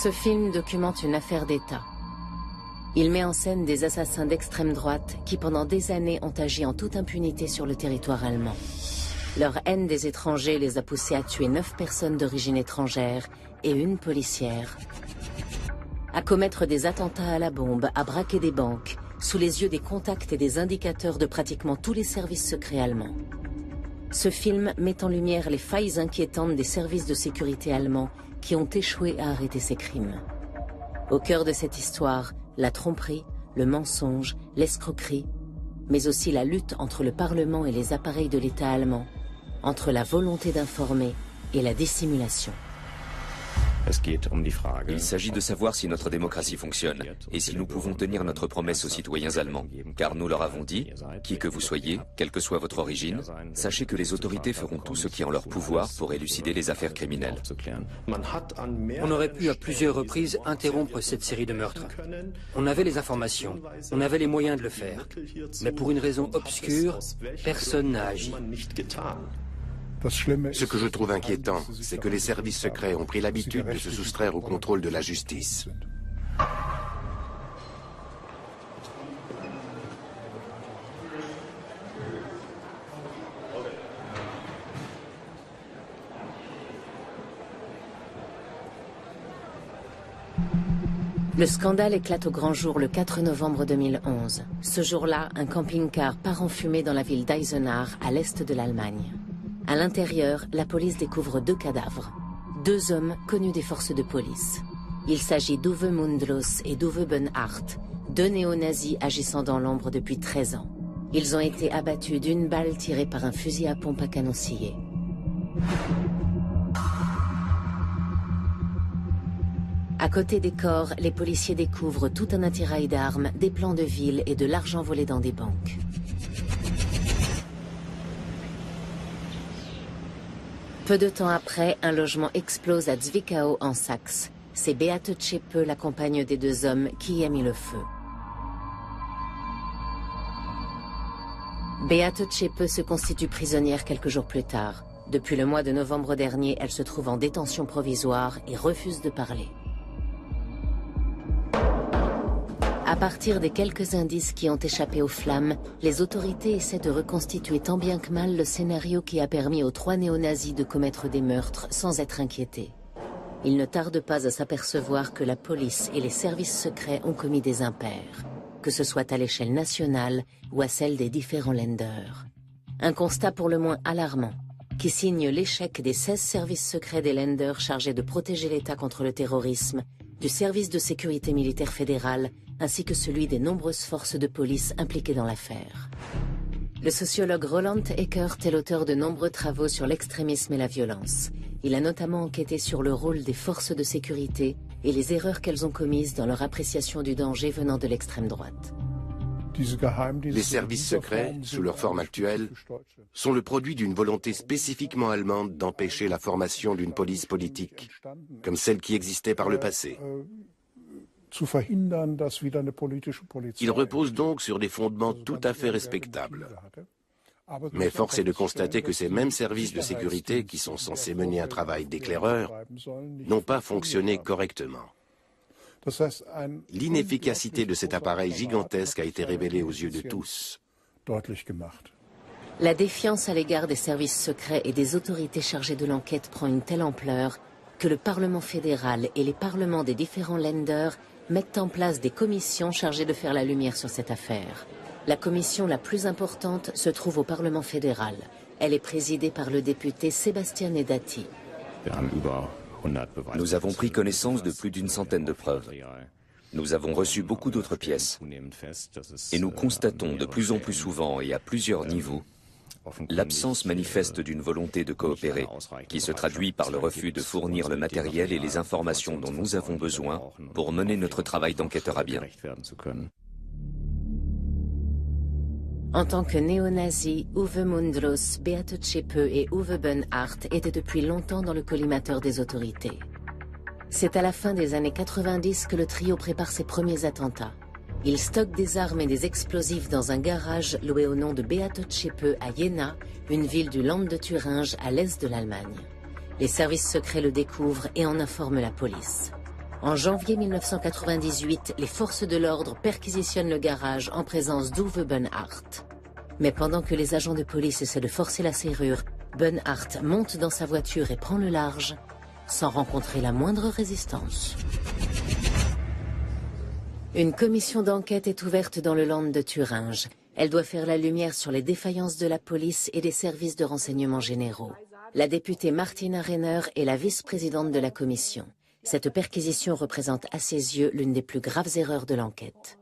Ce film documente une affaire d'État. Il met en scène des assassins d'extrême droite qui pendant des années ont agi en toute impunité sur le territoire allemand. Leur haine des étrangers les a poussés à tuer 9 personnes d'origine étrangère et une policière, à commettre des attentats à la bombe, à braquer des banques, sous les yeux des contacts et des indicateurs de pratiquement tous les services secrets allemands. Ce film met en lumière les failles inquiétantes des services de sécurité allemands qui ont échoué à arrêter ces crimes. Au cœur de cette histoire, la tromperie, le mensonge, l'escroquerie, mais aussi la lutte entre le Parlement et les appareils de l'État allemand, entre la volonté d'informer et la dissimulation. Il s'agit de savoir si notre démocratie fonctionne et si nous pouvons tenir notre promesse aux citoyens allemands. Car nous leur avons dit, qui que vous soyez, quelle que soit votre origine, sachez que les autorités feront tout ce qui est en leur pouvoir pour élucider les affaires criminelles. On aurait pu à plusieurs reprises interrompre cette série de meurtres. On avait les informations, on avait les moyens de le faire. Mais pour une raison obscure, personne n'a agi. Ce que je trouve inquiétant, c'est que les services secrets ont pris l'habitude de se soustraire au contrôle de la justice. Le scandale éclate au grand jour le 4 novembre 2011. Ce jour-là, un camping-car part en fumée dans la ville d'Eisenach, à l'est de l'Allemagne. À l'intérieur, la police découvre 2 cadavres. 2 hommes connus des forces de police. Il s'agit d'Uwe Mundlos et d'Uwe Böhnhardt, 2 néo-nazis agissant dans l'ombre depuis 13 ans. Ils ont été abattus d'une balle tirée par un fusil à pompe à canon scié. À côté des corps, les policiers découvrent tout un attirail d'armes, des plans de ville et de l'argent volé dans des banques. Peu de temps après, un logement explose à Zwickau en Saxe. C'est Beate Zschäpe, la compagne des 2 hommes, qui y a mis le feu. Beate Zschäpe se constitue prisonnière quelques jours plus tard. Depuis le mois de novembre dernier, elle se trouve en détention provisoire et refuse de parler. À partir des quelques indices qui ont échappé aux flammes, les autorités essaient de reconstituer tant bien que mal le scénario qui a permis aux 3 néo-nazis de commettre des meurtres sans être inquiétés. Ils ne tardent pas à s'apercevoir que la police et les services secrets ont commis des impairs, que ce soit à l'échelle nationale ou à celle des différents Länder. Un constat pour le moins alarmant, qui signe l'échec des 16 services secrets des Länder chargés de protéger l'État contre le terrorisme, du service de sécurité militaire fédéral, ainsi que celui des nombreuses forces de police impliquées dans l'affaire. Le sociologue Roland Eckert est l'auteur de nombreux travaux sur l'extrémisme et la violence. Il a notamment enquêté sur le rôle des forces de sécurité et les erreurs qu'elles ont commises dans leur appréciation du danger venant de l'extrême droite. Les services secrets, sous leur forme actuelle, sont le produit d'une volonté spécifiquement allemande d'empêcher la formation d'une police politique, comme celle qui existait par le passé. Ils reposent donc sur des fondements tout à fait respectables. Mais force est de constater que ces mêmes services de sécurité, qui sont censés mener un travail d'éclaireur, n'ont pas fonctionné correctement. L'inefficacité de cet appareil gigantesque a été révélée aux yeux de tous. La défiance à l'égard des services secrets et des autorités chargées de l'enquête prend une telle ampleur que le Parlement fédéral et les parlements des différents Länder mettent en place des commissions chargées de faire la lumière sur cette affaire. La commission la plus importante se trouve au Parlement fédéral. Elle est présidée par le député Sebastian Nedati. Nous avons pris connaissance de plus d'une centaine de preuves. Nous avons reçu beaucoup d'autres pièces. Et nous constatons de plus en plus souvent et à plusieurs niveaux l'absence manifeste d'une volonté de coopérer, qui se traduit par le refus de fournir le matériel et les informations dont nous avons besoin pour mener notre travail d'enquêteur à bien. En tant que néo-nazis, Uwe Mundlos, Beate Zschäpe et Uwe Böhnhardt étaient depuis longtemps dans le collimateur des autorités. C'est à la fin des années 90 que le trio prépare ses premiers attentats. Il stocke des armes et des explosifs dans un garage loué au nom de Beate Zschäpe à Jena, une ville du Land de Thuringe à l'est de l'Allemagne. Les services secrets le découvrent et en informent la police. En janvier 1998, les forces de l'ordre perquisitionnent le garage en présence d'Uwe Böhnhardt. Mais pendant que les agents de police essaient de forcer la serrure, Böhnhardt monte dans sa voiture et prend le large, sans rencontrer la moindre résistance. Une commission d'enquête est ouverte dans le land de Thuringe. Elle doit faire la lumière sur les défaillances de la police et des services de renseignement généraux. La députée Martina Renner est la vice-présidente de la commission. Cette perquisition représente à ses yeux l'une des plus graves erreurs de l'enquête.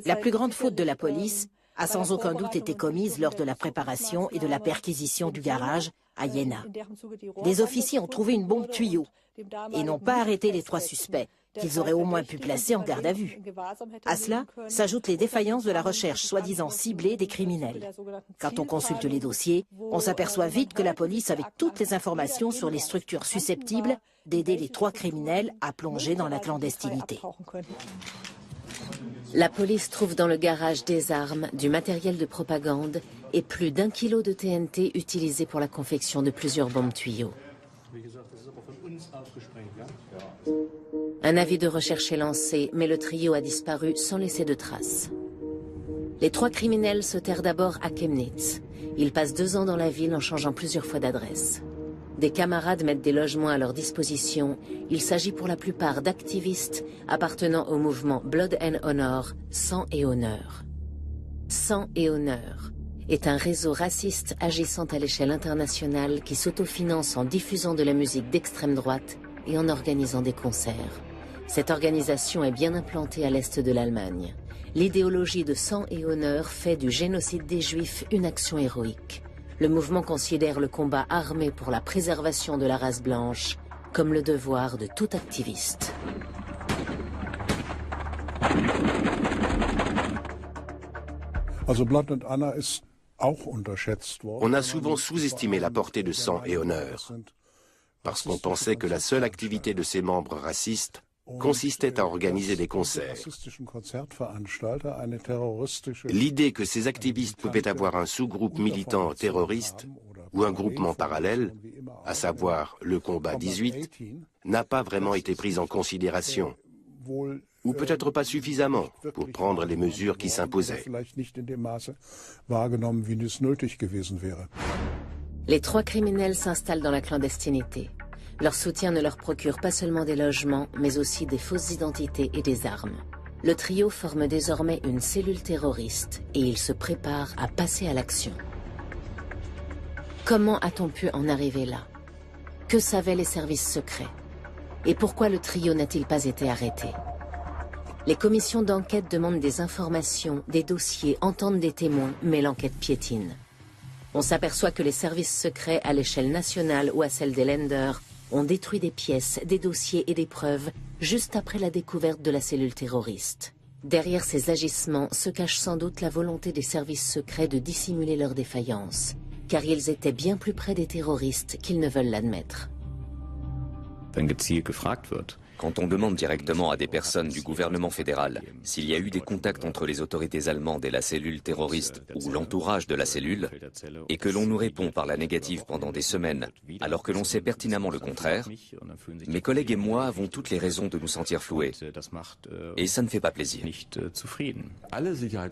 La plus grande faute de la police a sans aucun doute été commise lors de la préparation et de la perquisition du garage à Jena. Les officiers ont trouvé une bombe tuyau et n'ont pas arrêté les 3 suspects, qu'ils auraient au moins pu placer en garde à vue. À cela s'ajoutent les défaillances de la recherche soi-disant ciblée des criminels. Quand on consulte les dossiers, on s'aperçoit vite que la police avait toutes les informations sur les structures susceptibles d'aider les 3 criminels à plonger dans la clandestinité. La police trouve dans le garage des armes, du matériel de propagande et plus d'1 kilo de TNT utilisé pour la confection de plusieurs bombes tuyaux. Un avis de recherche est lancé, mais le trio a disparu sans laisser de traces. Les 3 criminels se terrent d'abord à Chemnitz. Ils passent 2 ans dans la ville en changeant plusieurs fois d'adresse. Des camarades mettent des logements à leur disposition. Il s'agit pour la plupart d'activistes appartenant au mouvement Blood and Honor, Sang et Honneur. Sang et Honneur est un réseau raciste agissant à l'échelle internationale qui s'autofinance en diffusant de la musique d'extrême droite et en organisant des concerts. Cette organisation est bien implantée à l'est de l'Allemagne. L'idéologie de Sang et Honneur fait du génocide des Juifs une action héroïque. Le mouvement considère le combat armé pour la préservation de la race blanche comme le devoir de tout activiste. On a souvent sous-estimé la portée de Sang et Honneur, parce qu'on pensait que la seule activité de ses membres racistes consistait à organiser des concerts. L'idée que ces activistes pouvaient avoir un sous-groupe militant terroriste ou un groupement parallèle, à savoir le Combat 18, n'a pas vraiment été prise en considération, ou peut-être pas suffisamment pour prendre les mesures qui s'imposaient. Les 3 criminels s'installent dans la clandestinité. Leur soutien ne leur procure pas seulement des logements, mais aussi des fausses identités et des armes. Le trio forme désormais une cellule terroriste et il se prépare à passer à l'action. Comment a-t-on pu en arriver là? Que savaient les services secrets? Et pourquoi le trio n'a-t-il pas été arrêté? Les commissions d'enquête demandent des informations, des dossiers, entendent des témoins, mais l'enquête piétine. On s'aperçoit que les services secrets à l'échelle nationale ou à celle des Länder ont détruit des pièces, des dossiers et des preuves juste après la découverte de la cellule terroriste. Derrière ces agissements se cache sans doute la volonté des services secrets de dissimuler leurs défaillances, car ils étaient bien plus près des terroristes qu'ils ne veulent l'admettre. Quand on demande directement à des personnes du gouvernement fédéral s'il y a eu des contacts entre les autorités allemandes et la cellule terroriste ou l'entourage de la cellule, et que l'on nous répond par la négative pendant des semaines, alors que l'on sait pertinemment le contraire, mes collègues et moi avons toutes les raisons de nous sentir floués. Et ça ne fait pas plaisir.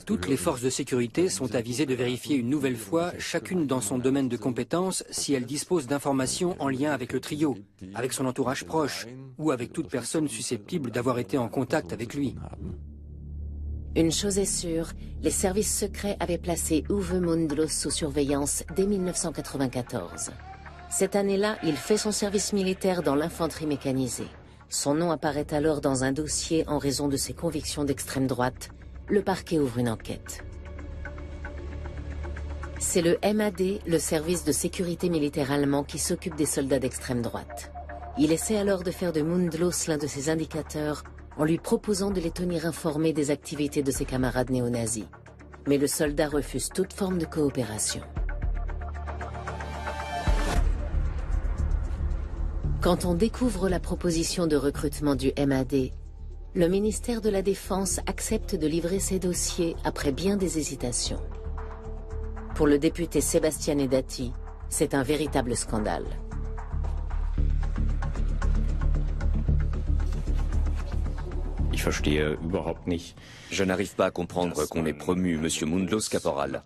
Toutes les forces de sécurité sont avisées de vérifier une nouvelle fois, chacune dans son domaine de compétence, si elles disposent d'informations en lien avec le trio, avec son entourage proche, ou avec toute personne susceptible d'avoir été en contact avec lui. Une chose est sûre, les services secrets avaient placé Uwe Mundlos sous surveillance dès 1994. Cette année-là, il fait son service militaire dans l'infanterie mécanisée. Son nom apparaît alors dans un dossier en raison de ses convictions d'extrême droite. Le parquet ouvre une enquête. C'est le MAD, le service de sécurité militaire allemand, qui s'occupe des soldats d'extrême droite. Il essaie alors de faire de Mundlos l'un de ses indicateurs en lui proposant de les tenir informés des activités de ses camarades néo-nazis. Mais le soldat refuse toute forme de coopération. Quand on découvre la proposition de recrutement du MAD, le ministère de la Défense accepte de livrer ses dossiers après bien des hésitations. Pour le député Sebastian Dati, c'est un véritable scandale. Je n'arrive pas à comprendre qu'on ait promu M. Mundlos caporal,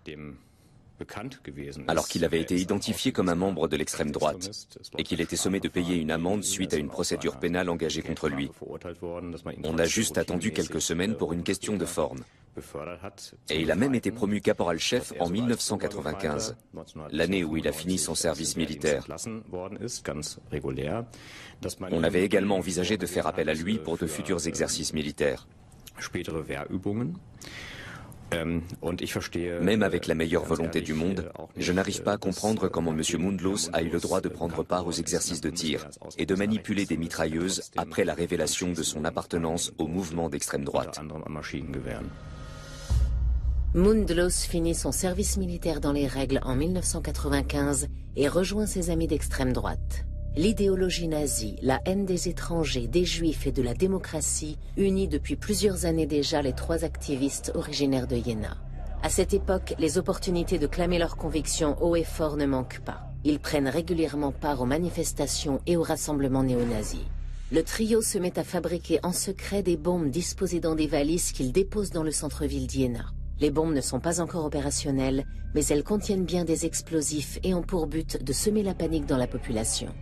alors qu'il avait été identifié comme un membre de l'extrême droite et qu'il était sommé de payer une amende suite à une procédure pénale engagée contre lui. On a juste attendu quelques semaines pour une question de forme. Et il a même été promu caporal-chef en 1995, l'année où il a fini son service militaire. On avait également envisagé de faire appel à lui pour de futurs exercices militaires. Même avec la meilleure volonté du monde, je n'arrive pas à comprendre comment M. Mundlos a eu le droit de prendre part aux exercices de tir et de manipuler des mitrailleuses après la révélation de son appartenance au mouvement d'extrême droite. Mundlos finit son service militaire dans les règles en 1995 et rejoint ses amis d'extrême droite. L'idéologie nazie, la haine des étrangers, des juifs et de la démocratie unit depuis plusieurs années déjà les trois activistes originaires de Iéna. À cette époque, les opportunités de clamer leurs convictions haut et fort ne manquent pas. Ils prennent régulièrement part aux manifestations et aux rassemblements néo-nazis. Le trio se met à fabriquer en secret des bombes disposées dans des valises qu'ils déposent dans le centre-ville d'Iéna. Les bombes ne sont pas encore opérationnelles, mais elles contiennent bien des explosifs et ont pour but de semer la panique dans la population.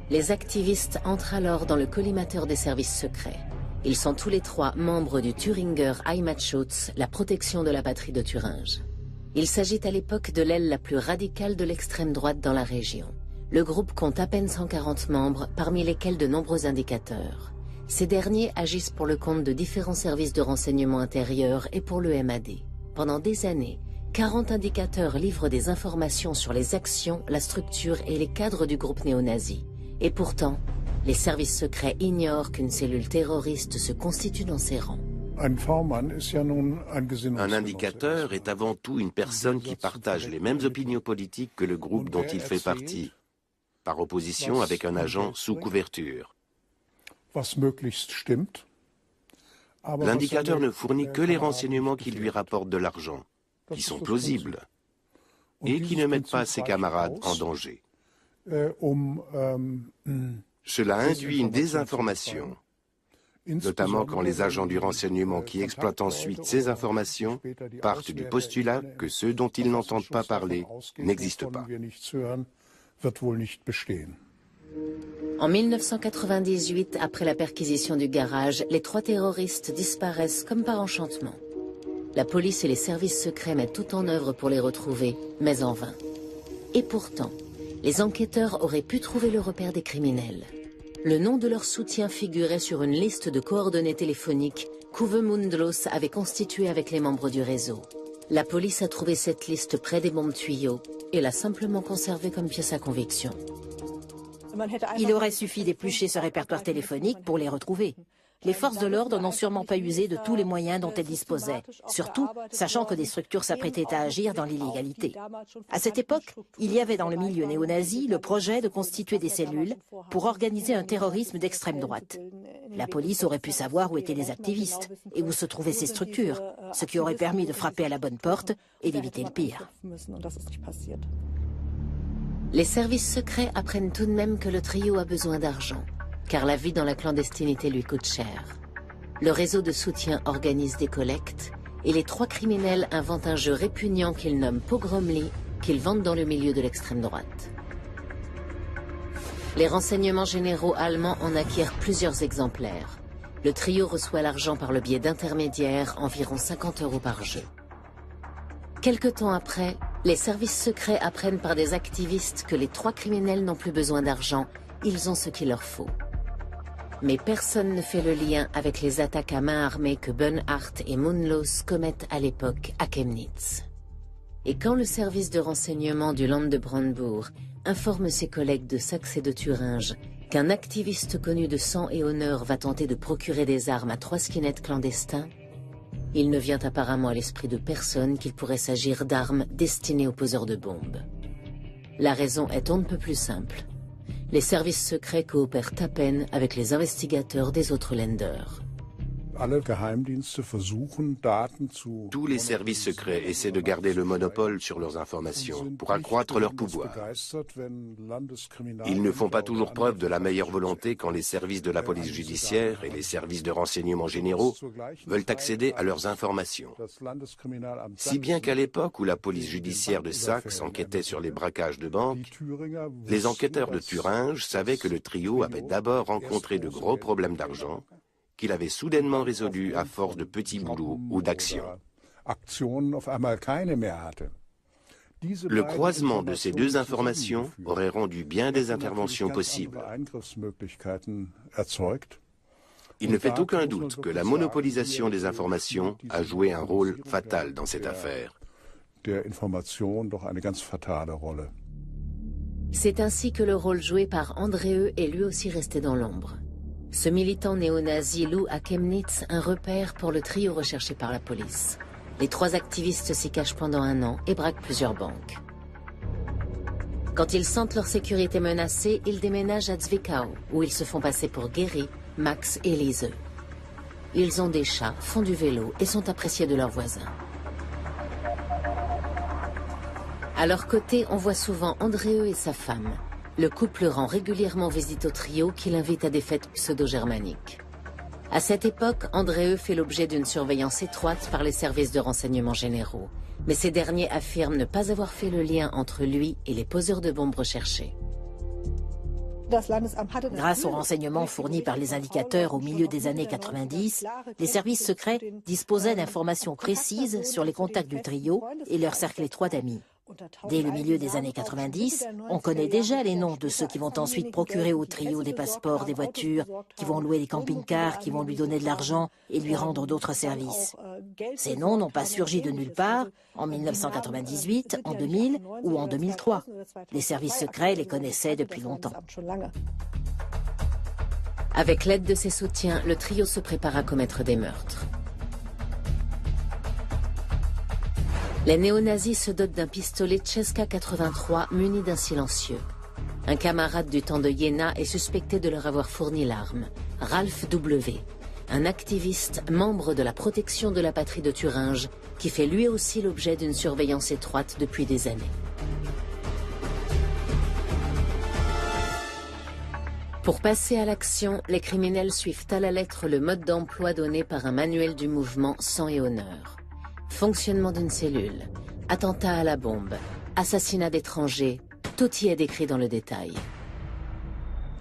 Les activistes entrent alors dans le collimateur des services secrets. Ils sont tous les trois membres du Thüringer Heimatschutz, la protection de la patrie de Thuringe. Il s'agit à l'époque de l'aile la plus radicale de l'extrême droite dans la région. Le groupe compte à peine 140 membres, parmi lesquels de nombreux indicateurs. Ces derniers agissent pour le compte de différents services de renseignement intérieur et pour le MAD. Pendant des années, 40 indicateurs livrent des informations sur les actions, la structure et les cadres du groupe néo-nazi. Et pourtant, les services secrets ignorent qu'une cellule terroriste se constitue dans ses rangs. Un indicateur est avant tout une personne qui partage les mêmes opinions politiques que le groupe dont il fait partie, par opposition avec un agent sous couverture. L'indicateur ne fournit que les renseignements qui lui rapportent de l'argent, qui sont plausibles, et qui ne mettent pas ses camarades en danger. Cela induit une désinformation, notamment quand les agents du renseignement qui exploitent ensuite ces informations partent du postulat que ceux dont ils n'entendent pas parler n'existent pas. En 1998, après la perquisition du garage, les trois terroristes disparaissent comme par enchantement. La police et les services secrets mettent tout en œuvre pour les retrouver, mais en vain. Et pourtant, les enquêteurs auraient pu trouver le repère des criminels. Le nom de leur soutien figurait sur une liste de coordonnées téléphoniques qu'Uwe Mundlos avait constituée avec les membres du réseau. La police a trouvé cette liste près des bombes tuyaux et l'a simplement conservée comme pièce à conviction. Il aurait suffi d'éplucher ce répertoire téléphonique pour les retrouver. Les forces de l'ordre n'ont sûrement pas usé de tous les moyens dont elles disposaient, surtout sachant que des structures s'apprêtaient à agir dans l'illégalité. À cette époque, il y avait dans le milieu néo-nazi le projet de constituer des cellules pour organiser un terrorisme d'extrême droite. La police aurait pu savoir où étaient les activistes et où se trouvaient ces structures, ce qui aurait permis de frapper à la bonne porte et d'éviter le pire. Les services secrets apprennent tout de même que le trio a besoin d'argent, car la vie dans la clandestinité lui coûte cher. Le réseau de soutien organise des collectes et les trois criminels inventent un jeu répugnant qu'ils nomment Pogromli, qu'ils vendent dans le milieu de l'extrême droite. Les renseignements généraux allemands en acquièrent plusieurs exemplaires. Le trio reçoit l'argent par le biais d'intermédiaires, environ 50 € par jeu. Quelque temps après, les services secrets apprennent par des activistes que les trois criminels n'ont plus besoin d'argent, ils ont ce qu'il leur faut. Mais personne ne fait le lien avec les attaques à main armée que Bernhardt et Mundlos commettent à l'époque à Chemnitz. Et quand le service de renseignement du Land de Brandebourg informe ses collègues de Saxe et de Thuringe qu'un activiste connu de sang et honneur va tenter de procurer des armes à 3 skinheads clandestins, il ne vient apparemment à l'esprit de personne qu'il pourrait s'agir d'armes destinées aux poseurs de bombes. La raison est on ne peut plus simple. Les services secrets coopèrent à peine avec les investigateurs des autres Länder. Tous les services secrets essaient de garder le monopole sur leurs informations pour accroître leur pouvoir. Ils ne font pas toujours preuve de la meilleure volonté quand les services de la police judiciaire et les services de renseignement généraux veulent accéder à leurs informations. Si bien qu'à l'époque où la police judiciaire de Saxe enquêtait sur les braquages de banques, les enquêteurs de Thuringe savaient que le trio avait d'abord rencontré de gros problèmes d'argent qu'il avait soudainement résolu à force de petits boulots ou d'actions. Le croisement de ces deux informations aurait rendu bien des interventions possibles. Il ne fait aucun doute que la monopolisation des informations a joué un rôle fatal dans cette affaire. C'est ainsi que le rôle joué par Andréeu est lui aussi resté dans l'ombre. Ce militant néo-nazi loue à Chemnitz un repère pour le trio recherché par la police. Les trois activistes s'y cachent pendant 1 an et braquent plusieurs banques. Quand ils sentent leur sécurité menacée, ils déménagent à Zwickau, où ils se font passer pour Geri, Max et Lise. Ils ont des chats, font du vélo et sont appréciés de leurs voisins. À leur côté, on voit souvent Andréeu et sa femme. Le couple rend régulièrement visite au trio qui l'invite à des fêtes pseudo-germaniques. À cette époque, Andréeu fait l'objet d'une surveillance étroite par les services de renseignement généraux. Mais ces derniers affirment ne pas avoir fait le lien entre lui et les poseurs de bombes recherchés. Grâce aux renseignements fournis par les indicateurs au milieu des années 90, les services secrets disposaient d'informations précises sur les contacts du trio et leur cercle étroit d'amis. Dès le milieu des années 90, on connaît déjà les noms de ceux qui vont ensuite procurer au trio des passeports, des voitures, qui vont louer des camping-cars, qui vont lui donner de l'argent et lui rendre d'autres services. Ces noms n'ont pas surgi de nulle part en 1998, en 2000 ou en 2003. Les services secrets les connaissaient depuis longtemps. Avec l'aide de ses soutiens, le trio se prépare à commettre des meurtres. Les néo-nazis se dotent d'un pistolet Czeska 83 muni d'un silencieux. Un camarade du temps de Jena est suspecté de leur avoir fourni l'arme, Ralph W., un activiste membre de la protection de la patrie de Thuringe, qui fait lui aussi l'objet d'une surveillance étroite depuis des années. Pour passer à l'action, les criminels suivent à la lettre le mode d'emploi donné par un manuel du mouvement Sang et Honneur. Fonctionnement d'une cellule, attentat à la bombe, assassinat d'étrangers, tout y est décrit dans le détail.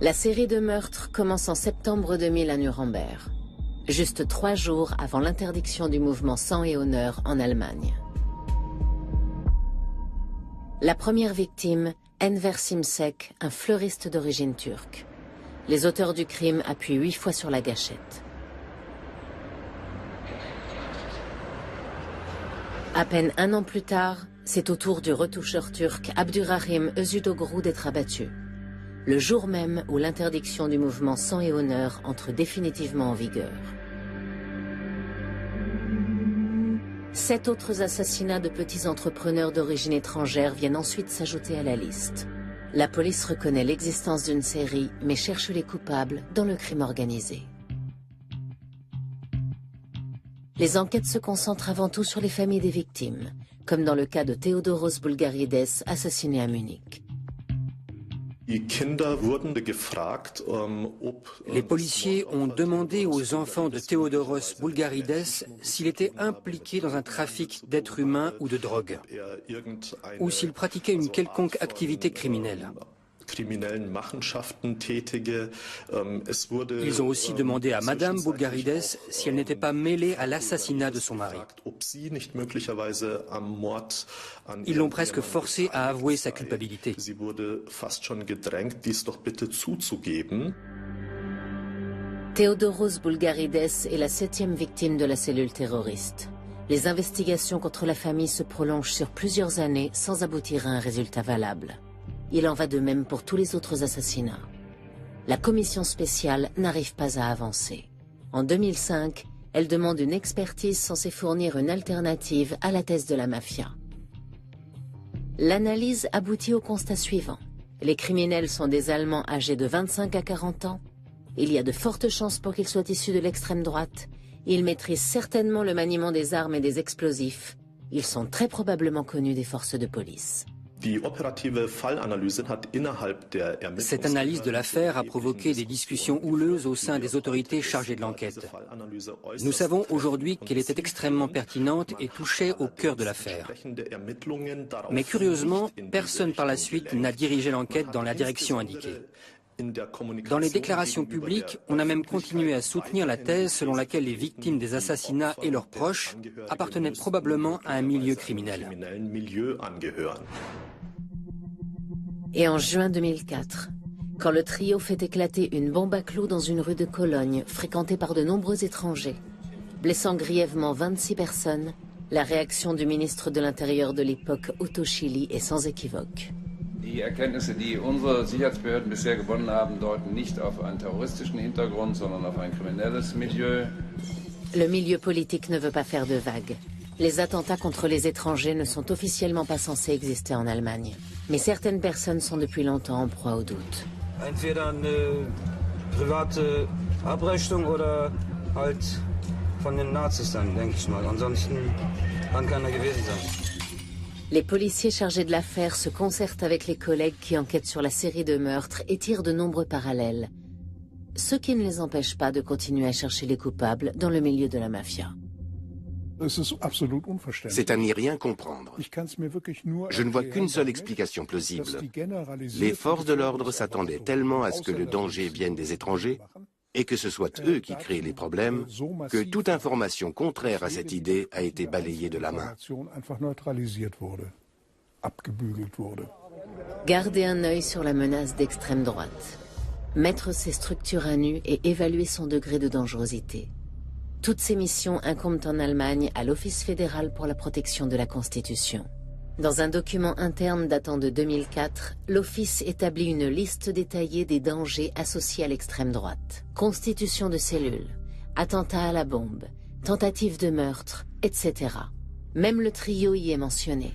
La série de meurtres commence en septembre 2000 à Nuremberg, juste 3 jours avant l'interdiction du mouvement Sang et Honneur en Allemagne. La première victime, Enver Simsek, un fleuriste d'origine turque. Les auteurs du crime appuient 8 fois sur la gâchette. À peine 1 an plus tard, c'est au tour du retoucheur turc Abdurrahim Özüdoglu d'être abattu. Le jour même où l'interdiction du mouvement Sang et Honneur entre définitivement en vigueur. 7 autres assassinats de petits entrepreneurs d'origine étrangère viennent ensuite s'ajouter à la liste. La police reconnaît l'existence d'une série, mais cherche les coupables dans le crime organisé. Les enquêtes se concentrent avant tout sur les familles des victimes, comme dans le cas de Theodoros Boulgarides, assassiné à Munich. Les policiers ont demandé aux enfants de Theodoros Boulgarides s'il était impliqué dans un trafic d'êtres humains ou de drogue, ou s'il pratiquait une quelconque activité criminelle. Ils ont aussi demandé à Madame Boulgarides si elle n'était pas mêlée à l'assassinat de son mari. Ils l'ont presque forcée à avouer sa culpabilité. Theodoros Boulgarides est la 7e victime de la cellule terroriste. Les investigations contre la famille se prolongent sur plusieurs années sans aboutir à un résultat valable. Il en va de même pour tous les autres assassinats. La commission spéciale n'arrive pas à avancer. En 2005, elle demande une expertise censée fournir une alternative à la thèse de la mafia. L'analyse aboutit au constat suivant. Les criminels sont des Allemands âgés de 25 à 40 ans. Il y a de fortes chances pour qu'ils soient issus de l'extrême droite. Ils maîtrisent certainement le maniement des armes et des explosifs. Ils sont très probablement connus des forces de police. Cette analyse de l'affaire a provoqué des discussions houleuses au sein des autorités chargées de l'enquête. Nous savons aujourd'hui qu'elle était extrêmement pertinente et touchait au cœur de l'affaire. Mais curieusement, personne par la suite n'a dirigé l'enquête dans la direction indiquée. Dans les déclarations publiques, on a même continué à soutenir la thèse selon laquelle les victimes des assassinats et leurs proches appartenaient probablement à un milieu criminel. Et en juin 2004, quand le trio fait éclater une bombe à clous dans une rue de Cologne fréquentée par de nombreux étrangers, blessant grièvement 26 personnes, la réaction du ministre de l'Intérieur de l'époque, Otto Schily, est sans équivoque. Die Erkenntnisse, die unsere Sicherheitsbehörden bisher gewonnen haben, deuten nicht auf einen terroristischen Hintergrund, sondern auf ein kriminelles Milieu. Le milieu politique ne veut pas faire de vagues. Les attentats contre les étrangers ne sont officiellement pas censés exister en Allemagne. Mais certaines personnes sont depuis longtemps en proie au doute. Entweder eine private Abrechnung oder halt von den Nazis dann, denke ich mal. Ansonsten kann keiner gewesen sein. Les policiers chargés de l'affaire se concertent avec les collègues qui enquêtent sur la série de meurtres et tirent de nombreux parallèles. Ce qui ne les empêche pas de continuer à chercher les coupables dans le milieu de la mafia. C'est à n'y rien comprendre. Je ne vois qu'une seule explication plausible. Les forces de l'ordre s'attendaient tellement à ce que le danger vienne des étrangers et que ce soit eux qui créent les problèmes, que toute information contraire à cette idée a été balayée de la main. Garder un œil sur la menace d'extrême droite. Mettre ses structures à nu et évaluer son degré de dangerosité. Toutes ces missions incombent en Allemagne à l'Office fédéral pour la protection de la Constitution. Dans un document interne datant de 2004, l'Office établit une liste détaillée des dangers associés à l'extrême droite. Constitution de cellules, attentats à la bombe, tentatives de meurtre, etc. Même le trio y est mentionné.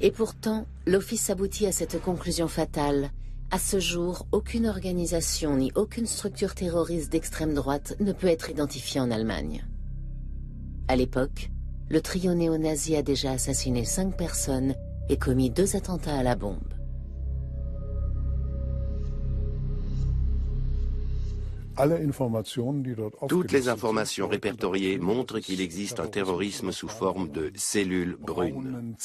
Et pourtant, l'Office aboutit à cette conclusion fatale. À ce jour, aucune organisation ni aucune structure terroriste d'extrême droite ne peut être identifiée en Allemagne. À l'époque, le trio néo-nazi a déjà assassiné 5 personnes et commis 2 attentats à la bombe. Toutes les informations répertoriées montrent qu'il existe un terrorisme sous forme de cellules brunes.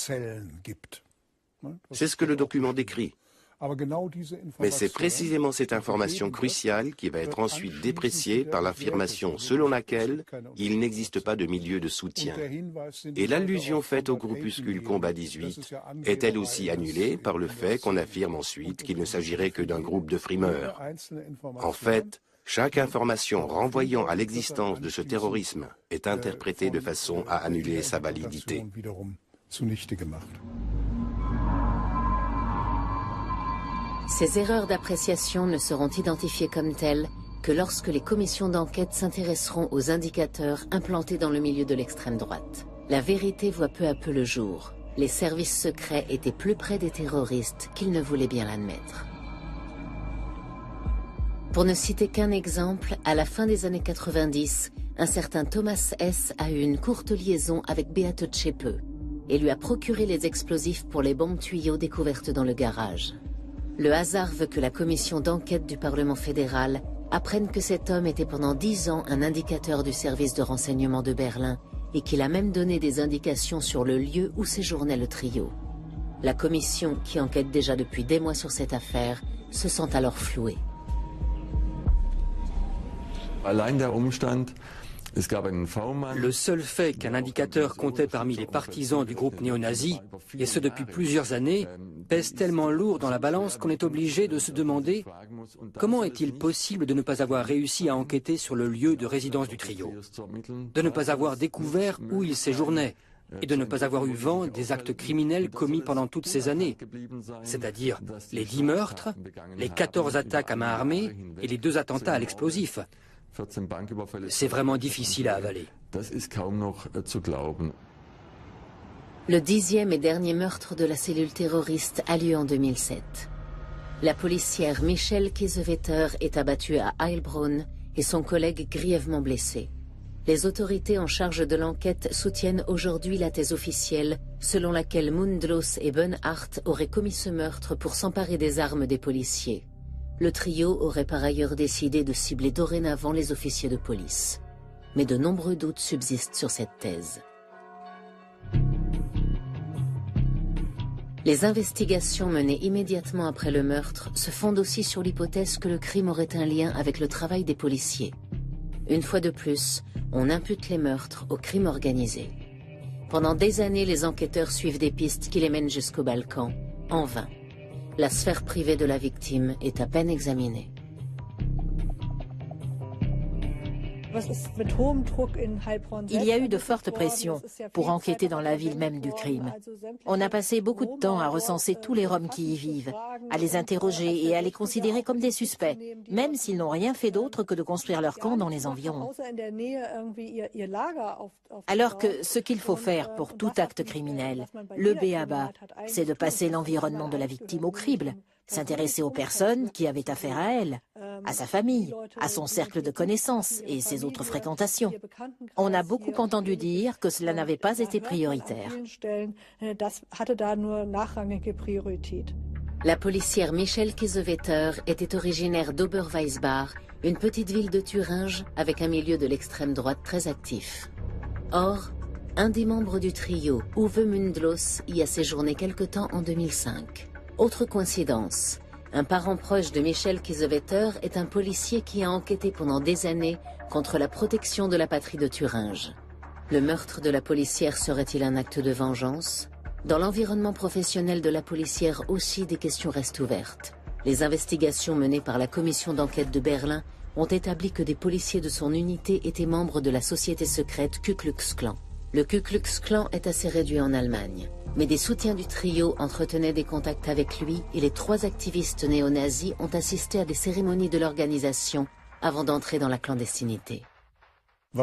C'est ce que le document décrit. Mais c'est précisément cette information cruciale qui va être ensuite dépréciée par l'affirmation selon laquelle il n'existe pas de milieu de soutien. Et l'allusion faite au groupuscule Combat 18 est elle aussi annulée par le fait qu'on affirme ensuite qu'il ne s'agirait que d'un groupe de frimeurs. En fait, chaque information renvoyant à l'existence de ce terrorisme est interprétée de façon à annuler sa validité. Ces erreurs d'appréciation ne seront identifiées comme telles que lorsque les commissions d'enquête s'intéresseront aux indicateurs implantés dans le milieu de l'extrême droite. La vérité voit peu à peu le jour. Les services secrets étaient plus près des terroristes qu'ils ne voulaient bien l'admettre. Pour ne citer qu'un exemple, à la fin des années 90, un certain Thomas S. a eu une courte liaison avec Beate Zschäpe et lui a procuré les explosifs pour les bombes tuyaux découvertes dans le garage. Le hasard veut que la commission d'enquête du Parlement fédéral apprenne que cet homme était pendant 10 ans un indicateur du service de renseignement de Berlin et qu'il a même donné des indications sur le lieu où séjournait le trio. La commission, qui enquête déjà depuis des mois sur cette affaire, se sent alors flouée. Le seul fait qu'un indicateur comptait parmi les partisans du groupe néo-nazi, et ce depuis plusieurs années, pèse tellement lourd dans la balance qu'on est obligé de se demander comment est-il possible de ne pas avoir réussi à enquêter sur le lieu de résidence du trio, de ne pas avoir découvert où il séjournait, et de ne pas avoir eu vent des actes criminels commis pendant toutes ces années, c'est-à-dire les 10 meurtres, les 14 attaques à main armée et les 2 attentats à l'explosif. C'est vraiment difficile à avaler. Le 10e et dernier meurtre de la cellule terroriste a lieu en 2007. La policière Michelle Kiesewetter est abattue à Heilbronn et son collègue grièvement blessé. Les autorités en charge de l'enquête soutiennent aujourd'hui la thèse officielle selon laquelle Mundlos et Bernhardt auraient commis ce meurtre pour s'emparer des armes des policiers. Le trio aurait par ailleurs décidé de cibler dorénavant les officiers de police. Mais de nombreux doutes subsistent sur cette thèse. Les investigations menées immédiatement après le meurtre se fondent aussi sur l'hypothèse que le crime aurait un lien avec le travail des policiers. Une fois de plus, on impute les meurtres au crime organisé. Pendant des années, les enquêteurs suivent des pistes qui les mènent jusqu'au Balkan, en vain. La sphère privée de la victime est à peine examinée. Il y a eu de fortes pressions pour enquêter dans la ville même du crime. On a passé beaucoup de temps à recenser tous les Roms qui y vivent, à les interroger et à les considérer comme des suspects, même s'ils n'ont rien fait d'autre que de construire leur camp dans les environs. Alors que ce qu'il faut faire pour tout acte criminel, le b.a.-ba, c'est de passer l'environnement de la victime au crible, s'intéresser aux personnes qui avaient affaire à elle, à sa famille, à son cercle de connaissances et ses autres fréquentations. On a beaucoup entendu dire que cela n'avait pas été prioritaire. La policière Michelle Kiesewetter était originaire d'Oberweisbach, une petite ville de Thuringe avec un milieu de l'extrême droite très actif. Or, un des membres du trio, Uwe Mundlos, y a séjourné quelque temps en 2005. Autre coïncidence, un parent proche de Michelle Kiesewetter est un policier qui a enquêté pendant des années contre la protection de la patrie de Thuringe. Le meurtre de la policière serait-il un acte de vengeance? Dans l'environnement professionnel de la policière aussi, des questions restent ouvertes. Les investigations menées par la commission d'enquête de Berlin ont établi que des policiers de son unité étaient membres de la société secrète Ku Klux Klan. Le Ku Klux Klan est assez réduit en Allemagne, mais des soutiens du trio entretenaient des contacts avec lui et les 3 activistes néo-nazis ont assisté à des cérémonies de l'organisation avant d'entrer dans la clandestinité. On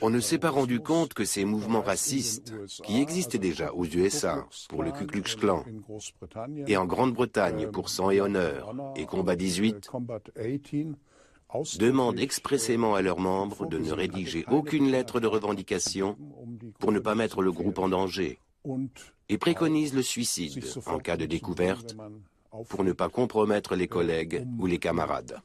ne s'est pas rendu compte que ces mouvements racistes, qui existaient déjà aux USA pour le Ku Klux Klan et en Grande-Bretagne pour Sang et Honneur et Combat 18, demandent expressément à leurs membres de ne rédiger aucune lettre de revendication pour ne pas mettre le groupe en danger et préconisent le suicide en cas de découverte pour ne pas compromettre les collègues ou les camarades.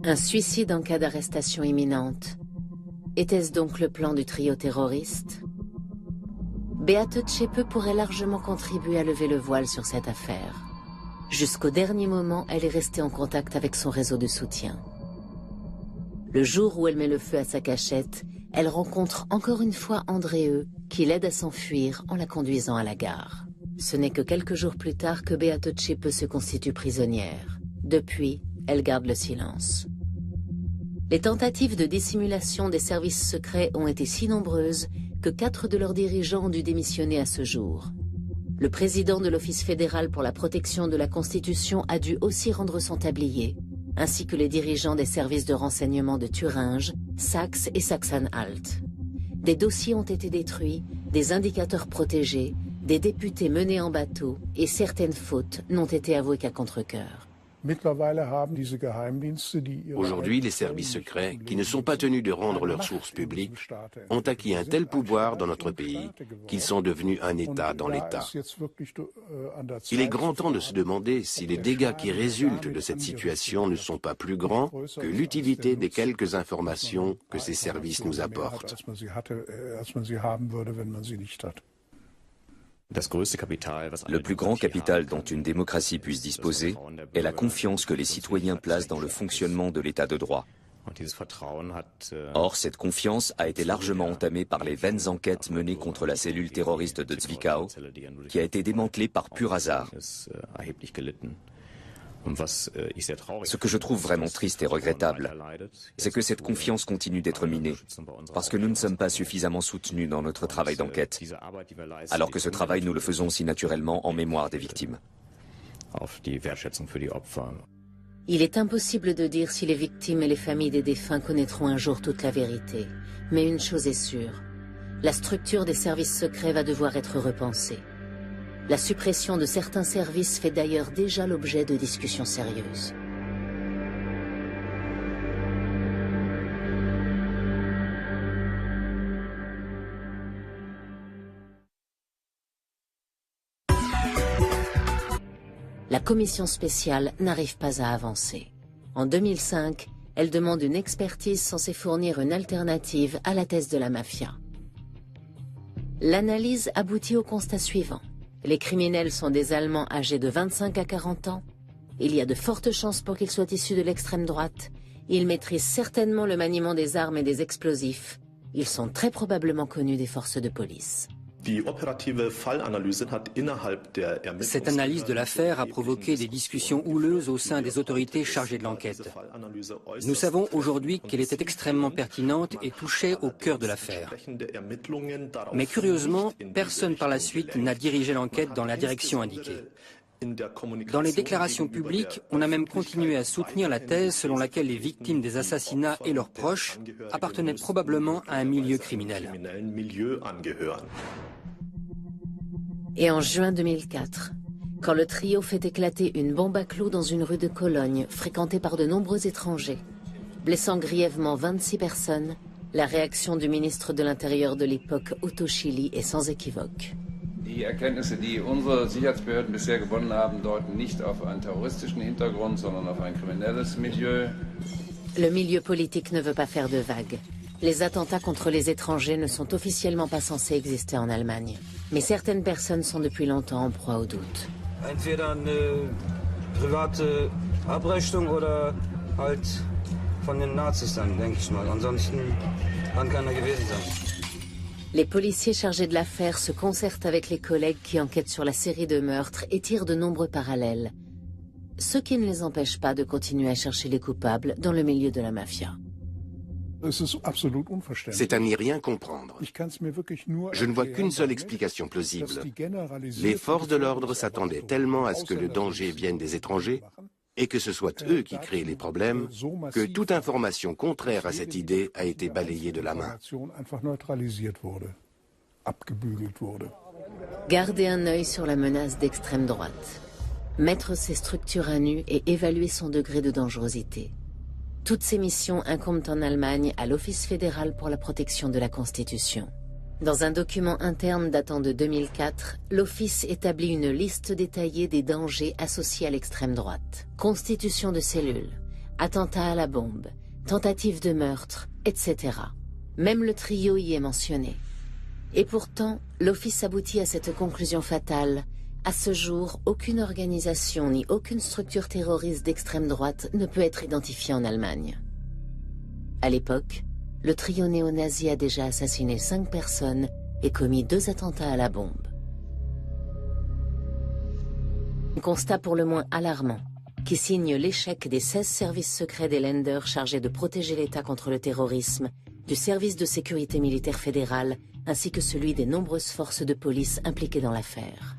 Un suicide en cas d'arrestation imminente. Était-ce donc le plan du trio terroriste? Beate Zschäpe pourrait largement contribuer à lever le voile sur cette affaire. Jusqu'au dernier moment, elle est restée en contact avec son réseau de soutien. Le jour où elle met le feu à sa cachette, elle rencontre encore une fois Andréeux, qui l'aide à s'enfuir en la conduisant à la gare. Ce n'est que quelques jours plus tard que Beate Zschäpe se constitue prisonnière. Depuis, elle garde le silence. Les tentatives de dissimulation des services secrets ont été si nombreuses que 4 de leurs dirigeants ont dû démissionner à ce jour. Le président de l'Office fédéral pour la protection de la Constitution a dû aussi rendre son tablier, ainsi que les dirigeants des services de renseignement de Thuringe, Saxe et Sachsen-Anhalt. Des dossiers ont été détruits, des indicateurs protégés, des députés menés en bateau et certaines fautes n'ont été avouées qu'à contre-cœur. Aujourd'hui, les services secrets, qui ne sont pas tenus de rendre leurs sources publiques, ont acquis un tel pouvoir dans notre pays qu'ils sont devenus un État dans l'État. Il est grand temps de se demander si les dégâts qui résultent de cette situation ne sont pas plus grands que l'utilité des quelques informations que ces services nous apportent. Le plus grand capital dont une démocratie puisse disposer est la confiance que les citoyens placent dans le fonctionnement de l'État de droit. Or, cette confiance a été largement entamée par les vaines enquêtes menées contre la cellule terroriste de Zwickau, qui a été démantelée par pur hasard. Ce que je trouve vraiment triste et regrettable, c'est que cette confiance continue d'être minée, parce que nous ne sommes pas suffisamment soutenus dans notre travail d'enquête, alors que ce travail nous le faisons si naturellement en mémoire des victimes. Il est impossible de dire si les victimes et les familles des défunts connaîtront un jour toute la vérité, mais une chose est sûre, la structure des services secrets va devoir être repensée. La suppression de certains services fait d'ailleurs déjà l'objet de discussions sérieuses. La commission spéciale n'arrive pas à avancer. En 2005, elle demande une expertise censée fournir une alternative à la thèse de la mafia. L'analyse aboutit au constat suivant. Les criminels sont des Allemands âgés de 25 à 40 ans. Il y a de fortes chances pour qu'ils soient issus de l'extrême droite. Ils maîtrisent certainement le maniement des armes et des explosifs. Ils sont très probablement connus des forces de police. Cette analyse de l'affaire a provoqué des discussions houleuses au sein des autorités chargées de l'enquête. Nous savons aujourd'hui qu'elle était extrêmement pertinente et touchait au cœur de l'affaire. Mais curieusement, personne par la suite n'a dirigé l'enquête dans la direction indiquée. Dans les déclarations publiques, on a même continué à soutenir la thèse selon laquelle les victimes des assassinats et leurs proches appartenaient probablement à un milieu criminel. Et en juin 2004, quand le trio fait éclater une bombe à clous dans une rue de Cologne fréquentée par de nombreux étrangers, blessant grièvement 26 personnes, la réaction du ministre de l'Intérieur de l'époque, Otto Schily, est sans équivoque. Die Erkenntnisse, die unsere Sicherheitsbehörden bisher gewonnen haben, deuten nicht auf einen terroristischen Hintergrund, sondern auf ein kriminelles Milieu. Le milieu politique ne veut pas faire de vagues. Les attentats contre les étrangers ne sont officiellement pas censés exister en Allemagne. Mais certaines personnes sont depuis longtemps en proie au doute. Entweder eine private Abrechnung oder halt von den Nazis dann, denke ich mal. Ansonsten kann keiner gewesen sein. Les policiers chargés de l'affaire se concertent avec les collègues qui enquêtent sur la série de meurtres et tirent de nombreux parallèles. Ce qui ne les empêche pas de continuer à chercher les coupables dans le milieu de la mafia. C'est à n'y rien comprendre. Je ne vois qu'une seule explication plausible. Les forces de l'ordre s'attendaient tellement à ce que le danger vienne des étrangers et que ce soit eux qui créent les problèmes, que toute information contraire à cette idée a été balayée de la main. Garder un œil sur la menace d'extrême droite. Mettre ces structures à nu et évaluer son degré de dangerosité. Toutes ces missions incombent en Allemagne à l'Office fédéral pour la protection de la Constitution. Dans un document interne datant de 2004, l'Office établit une liste détaillée des dangers associés à l'extrême droite. Constitution de cellules, attentats à la bombe, tentatives de meurtre, etc. Même le trio y est mentionné. Et pourtant, l'Office aboutit à cette conclusion fatale. À ce jour, aucune organisation ni aucune structure terroriste d'extrême droite ne peut être identifiée en Allemagne. À l'époque, le trio néo-nazi a déjà assassiné 5 personnes et commis 2 attentats à la bombe. Un constat pour le moins alarmant, qui signe l'échec des 16 services secrets des Länder chargés de protéger l'État contre le terrorisme, du service de sécurité militaire fédéral, ainsi que celui des nombreuses forces de police impliquées dans l'affaire.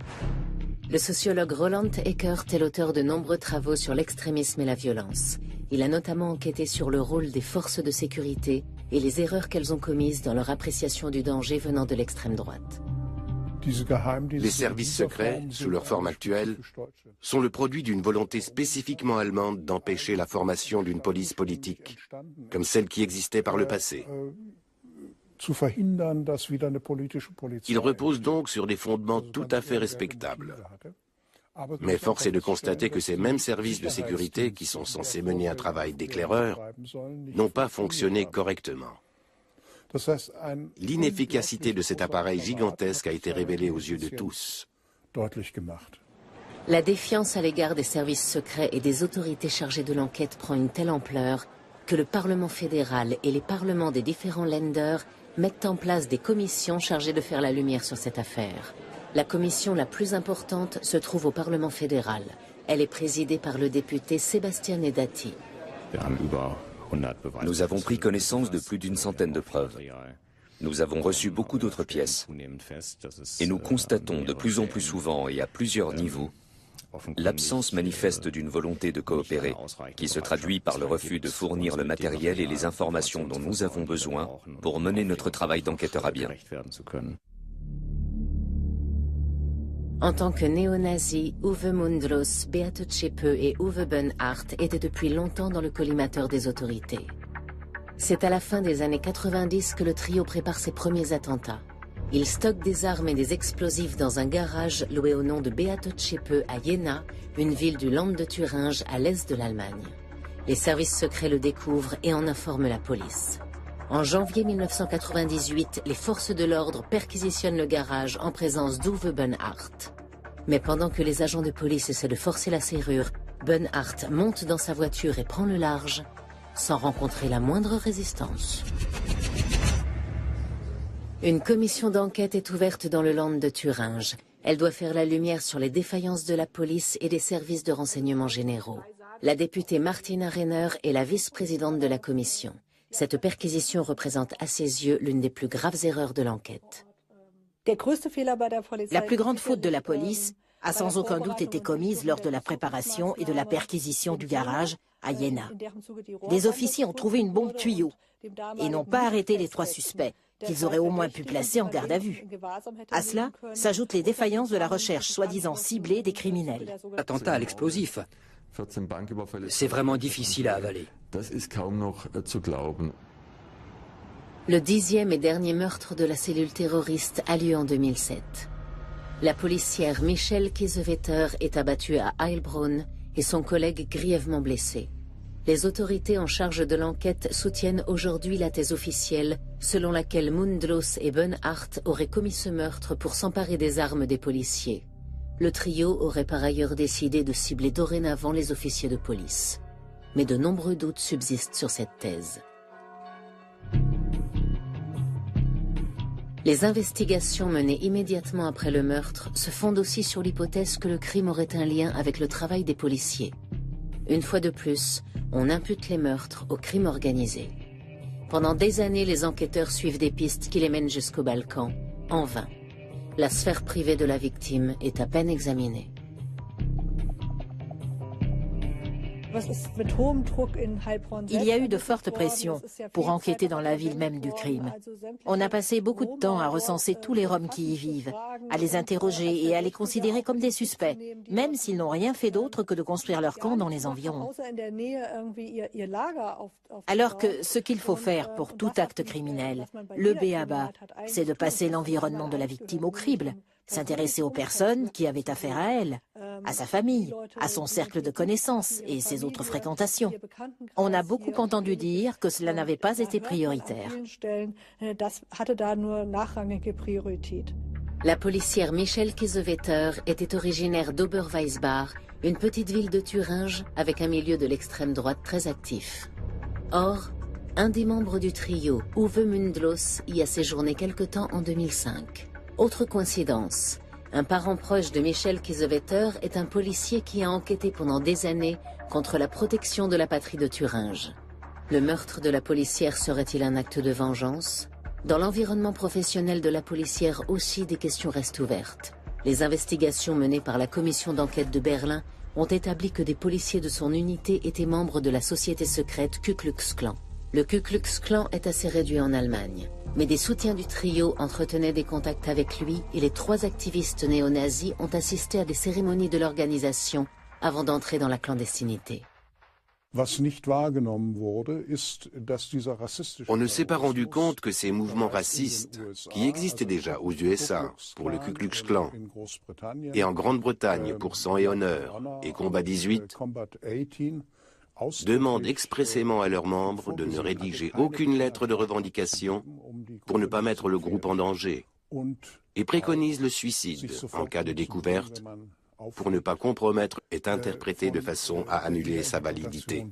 Le sociologue Roland Eckert est l'auteur de nombreux travaux sur l'extrémisme et la violence. Il a notamment enquêté sur le rôle des forces de sécurité et les erreurs qu'elles ont commises dans leur appréciation du danger venant de l'extrême droite. Les services secrets, sous leur forme actuelle, sont le produit d'une volonté spécifiquement allemande d'empêcher la formation d'une police politique, comme celle qui existait par le passé. Il repose donc sur des fondements tout à fait respectables. Mais force est de constater que ces mêmes services de sécurité, qui sont censés mener un travail d'éclaireur, n'ont pas fonctionné correctement. L'inefficacité de cet appareil gigantesque a été révélée aux yeux de tous. La défiance à l'égard des services secrets et des autorités chargées de l'enquête prend une telle ampleur que le Parlement fédéral et les parlements des différents Länder mettent en place des commissions chargées de faire la lumière sur cette affaire. La commission la plus importante se trouve au Parlement fédéral. Elle est présidée par le député Sebastian Nedati. Nous avons pris connaissance de plus d'une centaine de preuves. Nous avons reçu beaucoup d'autres pièces. Et nous constatons de plus en plus souvent et à plusieurs niveaux l'absence manifeste d'une volonté de coopérer, qui se traduit par le refus de fournir le matériel et les informations dont nous avons besoin pour mener notre travail d'enquêteur à bien. En tant que néo-nazis, Uwe Mundlos, Beate Zschäpe et Uwe Bönnhardt étaient depuis longtemps dans le collimateur des autorités. C'est à la fin des années 90 que le trio prépare ses premiers attentats. Il stocke des armes et des explosifs dans un garage loué au nom de Beate Zschäpe à Jena, une ville du Land de Thuringe à l'est de l'Allemagne. Les services secrets le découvrent et en informent la police. En janvier 1998, les forces de l'ordre perquisitionnent le garage en présence d'Uwe Bönnhardt. Mais pendant que les agents de police essaient de forcer la serrure, Bönnhardt monte dans sa voiture et prend le large, sans rencontrer la moindre résistance. Une commission d'enquête est ouverte dans le Land de Thuringe. Elle doit faire la lumière sur les défaillances de la police et des services de renseignement généraux. La députée Martina Renner est la vice-présidente de la commission. Cette perquisition représente à ses yeux l'une des plus graves erreurs de l'enquête. La plus grande faute de la police a sans aucun doute été commise lors de la préparation et de la perquisition du garage à Jena. Des officiers ont trouvé une bombe tuyau et n'ont pas arrêté les 3 suspects, qu'ils auraient au moins pu placer en garde à vue. À cela s'ajoutent les défaillances de la recherche soi-disant ciblée des criminels. Attentat à l'explosif. C'est vraiment difficile à avaler. Le 10e et dernier meurtre de la cellule terroriste a lieu en 2007. La policière Michelle Kiesewetter est abattue à Heilbronn et son collègue grièvement blessé. Les autorités en charge de l'enquête soutiennent aujourd'hui la thèse officielle selon laquelle Mundlos et Bönnhardt auraient commis ce meurtre pour s'emparer des armes des policiers. Le trio aurait par ailleurs décidé de cibler dorénavant les officiers de police. Mais de nombreux doutes subsistent sur cette thèse. Les investigations menées immédiatement après le meurtre se fondent aussi sur l'hypothèse que le crime aurait un lien avec le travail des policiers. Une fois de plus, on impute les meurtres au crime organisé. Pendant des années, les enquêteurs suivent des pistes qui les mènent jusqu'au Balkan, en vain. La sphère privée de la victime est à peine examinée. Il y a eu de fortes pressions pour enquêter dans la ville même du crime. On a passé beaucoup de temps à recenser tous les Roms qui y vivent, à les interroger et à les considérer comme des suspects, même s'ils n'ont rien fait d'autre que de construire leur camp dans les environs. Alors que ce qu'il faut faire pour tout acte criminel, le b.a.-ba, c'est de passer l'environnement de la victime au crible, s'intéresser aux personnes qui avaient affaire à elle, à sa famille, à son cercle de connaissances et ses autres fréquentations. On a beaucoup entendu dire que cela n'avait pas été prioritaire. La policière Michelle Kiesewetter était originaire d'Oberweisbach, une petite ville de Thuringe avec un milieu de l'extrême droite très actif. Or, un des membres du trio, Uwe Mundlos, y a séjourné quelque temps en 2005. Autre coïncidence, un parent proche de Michelle Kiesewetter est un policier qui a enquêté pendant des années contre la protection de la patrie de Thuringe. Le meurtre de la policière serait-il un acte de vengeance? Dans l'environnement professionnel de la policière aussi, des questions restent ouvertes. Les investigations menées par la commission d'enquête de Berlin ont établi que des policiers de son unité étaient membres de la société secrète Ku Klux Klan. Le Ku Klux Klan est assez réduit en Allemagne, mais des soutiens du trio entretenaient des contacts avec lui et les 3 activistes néo-nazis ont assisté à des cérémonies de l'organisation avant d'entrer dans la clandestinité. On ne s'est pas rendu compte que ces mouvements racistes, qui existaient déjà aux USA pour le Ku Klux Klan et en Grande-Bretagne pour Sang et Honneur et Combat 18, demandent expressément à leurs membres de ne rédiger aucune lettre de revendication pour ne pas mettre le groupe en danger et préconisent le suicide en cas de découverte pour ne pas compromettre est interprété de façon à annuler sa validité.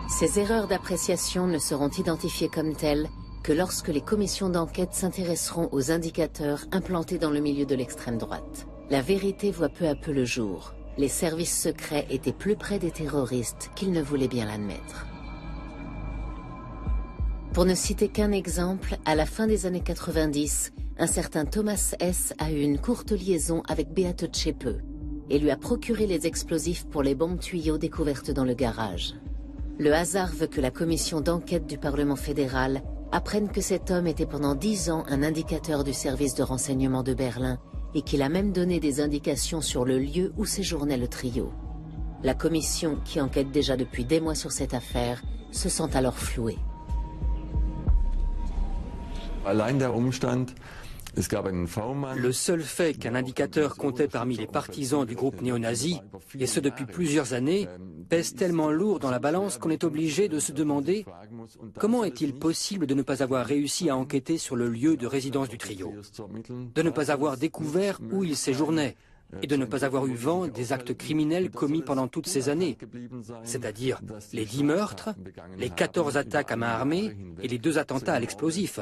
Ces erreurs d'appréciation ne seront identifiées comme telles que lorsque les commissions d'enquête s'intéresseront aux indicateurs implantés dans le milieu de l'extrême droite. La vérité voit peu à peu le jour. Les services secrets étaient plus près des terroristes qu'ils ne voulaient bien l'admettre. Pour ne citer qu'un exemple, à la fin des années 90, un certain Thomas S. a eu une courte liaison avec Beate Zschäpe et lui a procuré les explosifs pour les bombes tuyaux découvertes dans le garage. Le hasard veut que la commission d'enquête du Parlement fédéral apprennent que cet homme était pendant 10 ans un indicateur du service de renseignement de Berlin et qu'il a même donné des indications sur le lieu où séjournait le trio. La commission, qui enquête déjà depuis des mois sur cette affaire, se sent alors flouée. Le seul fait qu'un indicateur comptait parmi les partisans du groupe néo-nazi, et ce depuis plusieurs années, pèse tellement lourd dans la balance qu'on est obligé de se demander comment est-il possible de ne pas avoir réussi à enquêter sur le lieu de résidence du trio, de ne pas avoir découvert où il séjournait, et de ne pas avoir eu vent des actes criminels commis pendant toutes ces années, c'est-à-dire les 10 meurtres, les 14 attaques à main armée et les 2 attentats à l'explosif.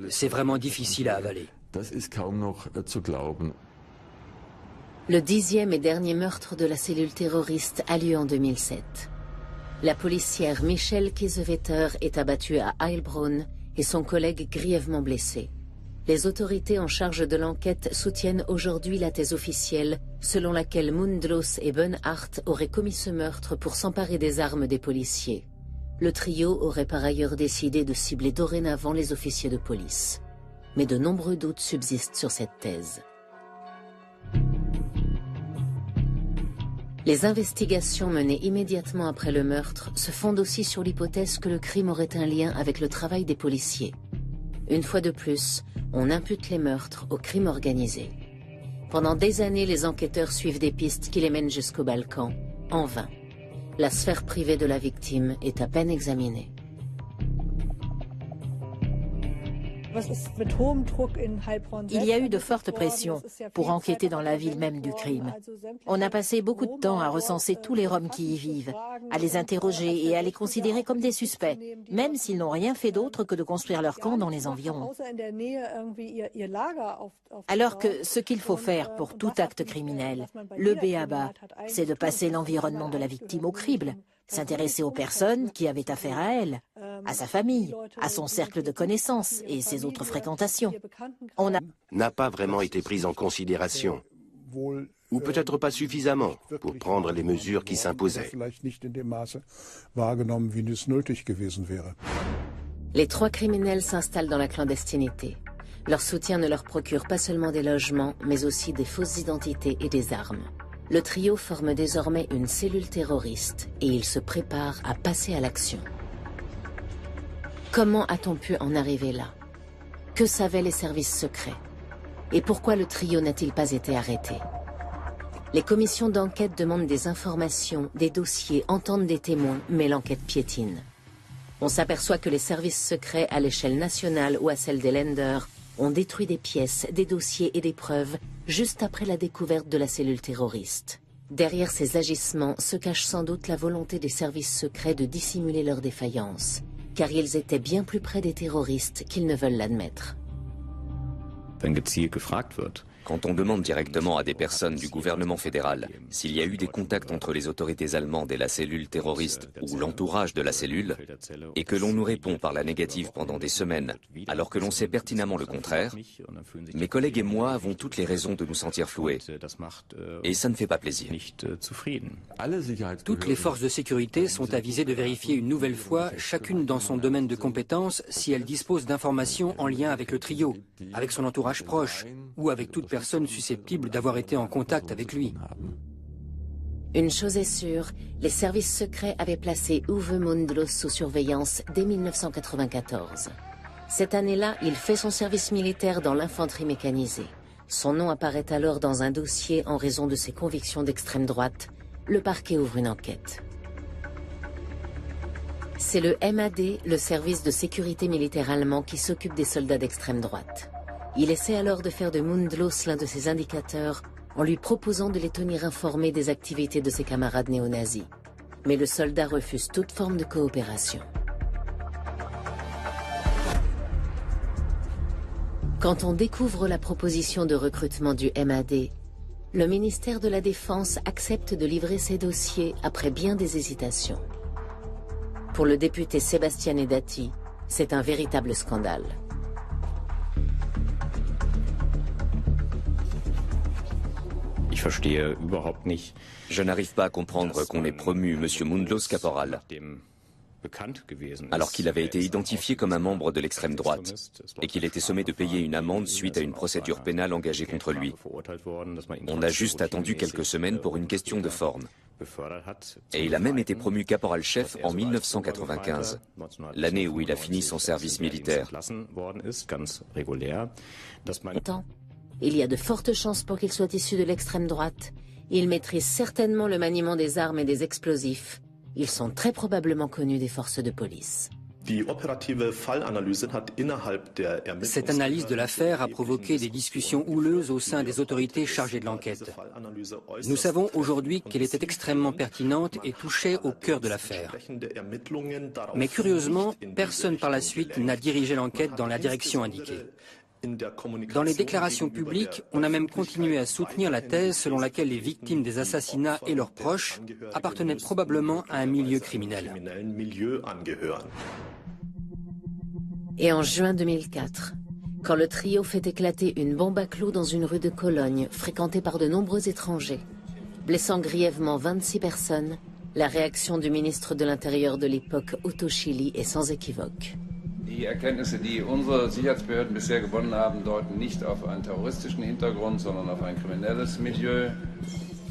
C'est vraiment difficile à avaler. Le 10e et dernier meurtre de la cellule terroriste a lieu en 2007. La policière Michelle Kiesewetter est abattue à Heilbronn et son collègue grièvement blessé. Les autorités en charge de l'enquête soutiennent aujourd'hui la thèse officielle selon laquelle Mundlos et Bernhardt auraient commis ce meurtre pour s'emparer des armes des policiers. Le trio aurait par ailleurs décidé de cibler dorénavant les officiers de police. Mais de nombreux doutes subsistent sur cette thèse. Les investigations menées immédiatement après le meurtre se fondent aussi sur l'hypothèse que le crime aurait un lien avec le travail des policiers. Une fois de plus, on impute les meurtres au crime organisé. Pendant des années, les enquêteurs suivent des pistes qui les mènent jusqu'au Balkan, en vain. La sphère privée de la victime est à peine examinée. Il y a eu de fortes pressions pour enquêter dans la ville même du crime. On a passé beaucoup de temps à recenser tous les Roms qui y vivent, à les interroger et à les considérer comme des suspects, même s'ils n'ont rien fait d'autre que de construire leur camp dans les environs. Alors que ce qu'il faut faire pour tout acte criminel, le b.a.-ba, c'est de passer l'environnement de la victime au crible, s'intéresser aux personnes qui avaient affaire à elle, à sa famille, à son cercle de connaissances et ses autres fréquentations. On n'a pas vraiment été prise en considération, ou peut-être pas suffisamment, pour prendre les mesures qui s'imposaient. Les 3 criminels s'installent dans la clandestinité. Leur soutien ne leur procure pas seulement des logements, mais aussi des fausses identités et des armes. Le trio forme désormais une cellule terroriste et il se prépare à passer à l'action. Comment a-t-on pu en arriver là? Que savaient les services secrets? Et pourquoi le trio n'a-t-il pas été arrêté? Les commissions d'enquête demandent des informations, des dossiers, entendent des témoins, mais l'enquête piétine. On s'aperçoit que les services secrets à l'échelle nationale ou à celle des Länder ont détruit des pièces, des dossiers et des preuves juste après la découverte de la cellule terroriste. Derrière ces agissements se cache sans doute la volonté des services secrets de dissimuler leurs défaillances, car ils étaient bien plus près des terroristes qu'ils ne veulent l'admettre. Quand on demande directement à des personnes du gouvernement fédéral s'il y a eu des contacts entre les autorités allemandes et la cellule terroriste ou l'entourage de la cellule, et que l'on nous répond par la négative pendant des semaines, alors que l'on sait pertinemment le contraire, mes collègues et moi avons toutes les raisons de nous sentir floués. Et ça ne fait pas plaisir. Toutes les forces de sécurité sont avisées de vérifier une nouvelle fois, chacune dans son domaine de compétence, si elles disposent d'informations en lien avec le trio, avec son entourage proche, ou avec toute personne susceptible d'avoir été en contact avec lui. Une chose est sûre, les services secrets avaient placé Uwe Mundlos sous surveillance dès 1994. Cette année-là, il fait son service militaire dans l'infanterie mécanisée. Son nom apparaît alors dans un dossier en raison de ses convictions d'extrême droite. Le parquet ouvre une enquête. C'est le MAD, le service de sécurité militaire allemand, qui s'occupe des soldats d'extrême droite. Il essaie alors de faire de Mundlos l'un de ses indicateurs en lui proposant de les tenir informés des activités de ses camarades néo-nazis. Mais le soldat refuse toute forme de coopération. Quand on découvre la proposition de recrutement du MAD, le ministère de la Défense accepte de livrer ses dossiers après bien des hésitations. Pour le député Sébastien Edati, c'est un véritable scandale. Je n'arrive pas à comprendre qu'on ait promu M. Mundlos caporal. alors qu'il avait été identifié comme un membre de l'extrême droite et qu'il était sommé de payer une amende suite à une procédure pénale engagée contre lui. On a juste attendu quelques semaines pour une question de forme. Et il a même été promu caporal-chef en 1995, l'année où il a fini son service militaire. Il y a de fortes chances pour qu'il soit issu de l'extrême droite. Il maîtrise certainement le maniement des armes et des explosifs. Ils sont très probablement connus des forces de police. Cette analyse de l'affaire a provoqué des discussions houleuses au sein des autorités chargées de l'enquête. Nous savons aujourd'hui qu'elle était extrêmement pertinente et touchait au cœur de l'affaire. Mais curieusement, personne par la suite n'a dirigé l'enquête dans la direction indiquée. Dans les déclarations publiques, on a même continué à soutenir la thèse selon laquelle les victimes des assassinats et leurs proches appartenaient probablement à un milieu criminel. Et en juin 2004, quand le trio fait éclater une bombe à clous dans une rue de Cologne fréquentée par de nombreux étrangers, blessant grièvement 26 personnes, la réaction du ministre de l'Intérieur de l'époque, Otto Schily, est sans équivoque. Die Erkenntnisse, die unsere Sicherheitsbehörden bisher gewonnen haben, deuten nicht auf einen terroristischen Hintergrund, sondern auf ein kriminelles Milieu.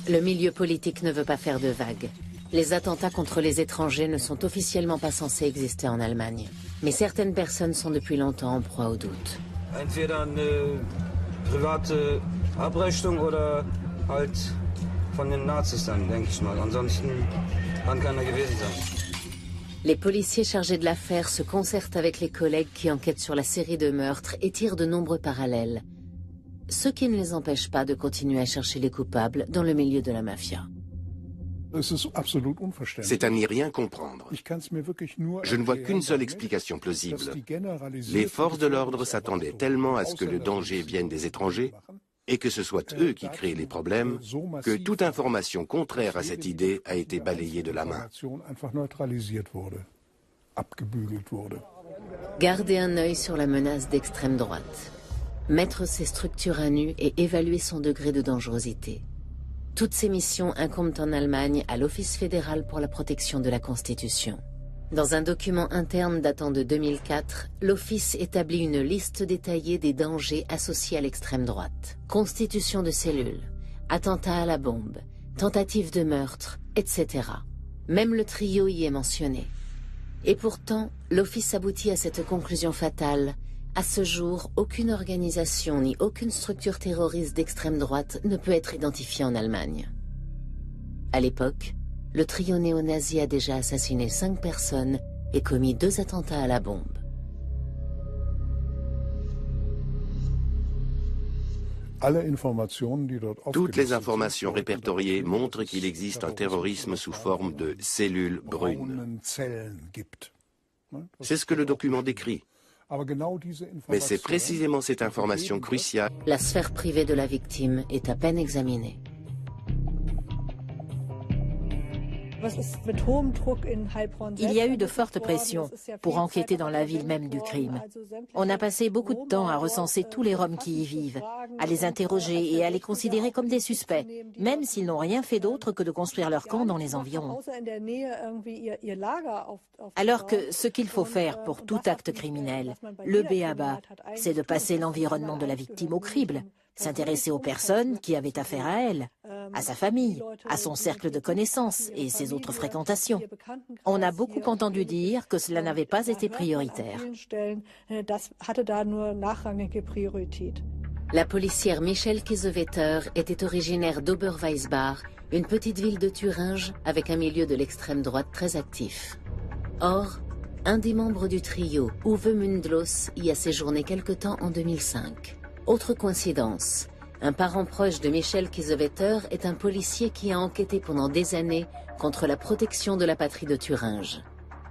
Le milieu politique ne veut pas faire de vagues. Les attentats contre les étrangers ne sont officiellement pas censés exister en Allemagne. Mais certaines personnes sont depuis longtemps en proie au doute. Entweder eine private Abrechnung oder halt von den Nazis dann, denke ich mal. Ansonsten kann keiner gewesen sein. Les policiers chargés de l'affaire se concertent avec les collègues qui enquêtent sur la série de meurtres et tirent de nombreux parallèles. Ce qui ne les empêche pas de continuer à chercher les coupables dans le milieu de la mafia. C'est à n'y rien comprendre. Je ne vois qu'une seule explication plausible. Les forces de l'ordre s'attendaient tellement à ce que le danger vienne des étrangers et que ce soit eux qui créent les problèmes, que toute information contraire à cette idée a été balayée de la main. Garder un œil sur la menace d'extrême droite. Mettre ses structures à nu et évaluer son degré de dangerosité. Toutes ces missions incombent en Allemagne à l'Office fédéral pour la protection de la Constitution. Dans un document interne datant de 2004, l'Office établit une liste détaillée des dangers associés à l'extrême droite. Constitution de cellules, attentats à la bombe, tentatives de meurtre, etc. Même le trio y est mentionné. Et pourtant, l'Office aboutit à cette conclusion fatale. À ce jour, aucune organisation ni aucune structure terroriste d'extrême droite ne peut être identifiée en Allemagne. À l'époque, le trio néo-nazi a déjà assassiné 5 personnes et commis 2 attentats à la bombe. Toutes les informations répertoriées montrent qu'il existe un terrorisme sous forme de cellules brunes. C'est ce que le document décrit. Mais c'est précisément cette information cruciale. La sphère privée de la victime est à peine examinée. Il y a eu de fortes pressions pour enquêter dans la ville même du crime. On a passé beaucoup de temps à recenser tous les Roms qui y vivent, à les interroger et à les considérer comme des suspects, même s'ils n'ont rien fait d'autre que de construire leur camp dans les environs. Alors que ce qu'il faut faire pour tout acte criminel, le b.a.-ba, c'est de passer l'environnement de la victime au crible, s'intéresser aux personnes qui avaient affaire à elle, à sa famille, à son cercle de connaissances et ses autres fréquentations. On a beaucoup entendu dire que cela n'avait pas été prioritaire. La policière Michelle Kiesewetter était originaire d'Oberweisbach, une petite ville de Thuringe avec un milieu de l'extrême droite très actif. Or, un des membres du trio, Uwe Mundlos, y a séjourné quelque temps en 2005. Autre coïncidence, un parent proche de Michelle Kiesewetter est un policier qui a enquêté pendant des années contre la protection de la patrie de Thuringe.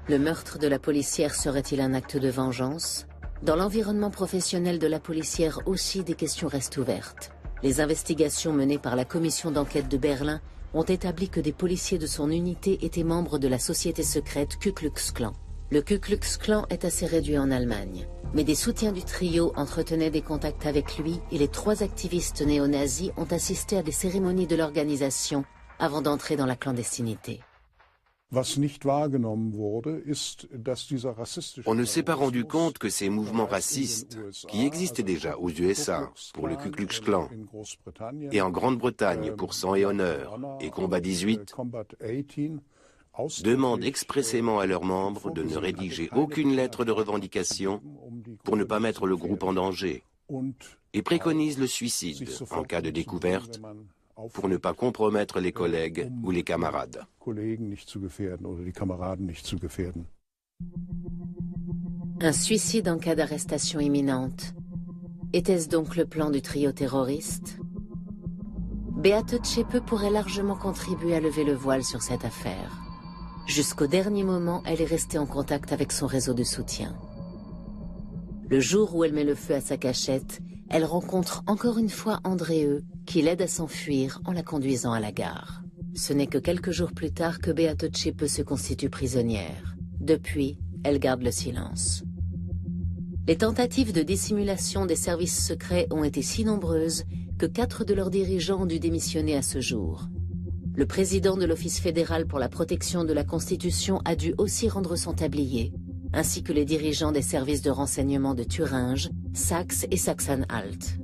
Le meurtre de la policière serait-il un acte de vengeance? Dans l'environnement professionnel de la policière aussi, des questions restent ouvertes. Les investigations menées par la commission d'enquête de Berlin ont établi que des policiers de son unité étaient membres de la société secrète Ku Klux Klan. Le Ku Klux Klan est assez réduit en Allemagne, mais des soutiens du trio entretenaient des contacts avec lui et les 3 activistes néo-nazis ont assisté à des cérémonies de l'organisation avant d'entrer dans la clandestinité. On ne s'est pas rendu compte que ces mouvements racistes, qui existaient déjà aux USA pour le Ku Klux Klan et en Grande-Bretagne pour Sang et Honneur et Combat 18, demandent expressément à leurs membres de ne rédiger aucune lettre de revendication pour ne pas mettre le groupe en danger et préconisent le suicide en cas de découverte pour ne pas compromettre les collègues ou les camarades. Un suicide en cas d'arrestation imminente. Était-ce donc le plan du trio terroriste? Beate Zschäpe pourrait largement contribuer à lever le voile sur cette affaire. Jusqu'au dernier moment, elle est restée en contact avec son réseau de soutien. Le jour où elle met le feu à sa cachette, elle rencontre encore une fois Andreeu, qui l'aide à s'enfuir en la conduisant à la gare. Ce n'est que quelques jours plus tard que Beate Zschäpe se constitue prisonnière. Depuis, elle garde le silence. Les tentatives de dissimulation des services secrets ont été si nombreuses que 4 de leurs dirigeants ont dû démissionner à ce jour. Le président de l'Office fédéral pour la protection de la Constitution a dû aussi rendre son tablier, ainsi que les dirigeants des services de renseignement de Thuringe, Saxe et Sachsen-Anhalt.